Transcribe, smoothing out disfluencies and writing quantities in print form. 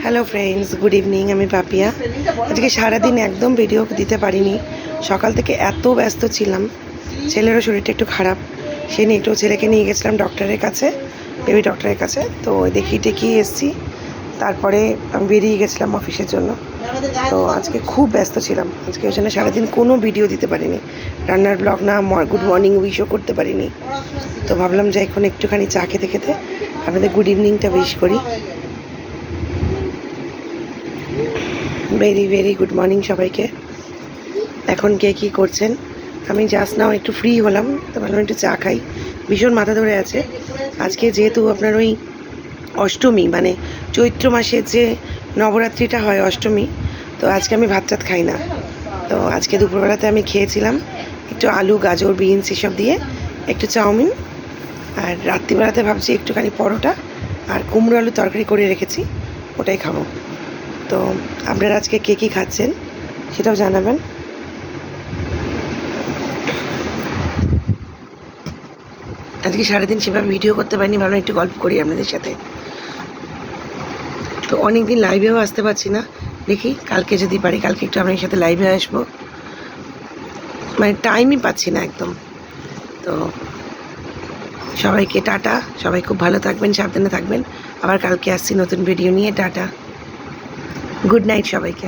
Hello friends, good evening. আমি পাপিয়া। আজকে সারাদিন একদম ভিডিও দিতে পারিনি। সকাল থেকে এত ব্যস্ত ছিলাম, ছেলেরও শরীরটা একটু খারাপ, সে নিয়ে একটু ছেলেকে নিয়ে গেছিলাম ডক্টরের কাছে, বেবি ডক্টরের কাছে। তো দেখিয়ে টেকিয়ে এসেছি, তারপরে আমি বেরিয়ে গেছিলাম অফিসের জন্য। তো আজকে খুব ব্যস্ত ছিলাম, আজকে ওই জন্য সারাদিন কোনো ভিডিও দিতে পারিনি, রান্নার ব্লগ না, গুড মর্নিং উইশও করতে পারিনি। তো ভাবলাম যে এখন একটুখানি চা খেতে খেতে আপনাদের গুড ইভিনিংটা উইশ করি। ভেরি ভেরি গুড মর্নিং সবাইকে। এখন কে কী করছেন? আমি জাস্ট নাও একটু ফ্রি হলাম, তো ভাবলাম একটু চা খাই। ভীষণ মাথা ধরে আছে আজকে, যেহেতু আপনার ওই অষ্টমী, মানে চৈত্র মাসের যে নবরাত্রিটা হয় অষ্টমী, তো আজকে আমি ভাত টাত খাই না। তো আজকে দুপুরবেলাতে আমি খেয়েছিলাম একটু আলু, গাজর, বিনস এসব দিয়ে একটু চাউমিন, আর রাত্রিবেলাতে ভাবছি একটুখানি পরোটা আর কুমড়ো আলু তরকারি করে রেখেছি, ওটাই খাবো। তো আপনারা আজকে কে কী খাচ্ছেন সেটাও জানাবেন। আজকে সারাদিন সেভাবে ভিডিও করতে পারিনি, ভাবলাম একটু গল্প করি আপনাদের সাথে। তো অনেক দিন লাইভেও আসতে পারছি না, দেখি কালকে যদি পারি কালকে একটু আপনাদের সাথে লাইভে আসবো, মানে টাইমই পাচ্ছি না একদম। তো সবাইকে টাটা, সবাই খুব ভালো থাকবেন, সাবধানে থাকবেন। আবার কালকে আসছি নতুন ভিডিও নিয়ে। টাটা, গুড নাইট সবাইকে।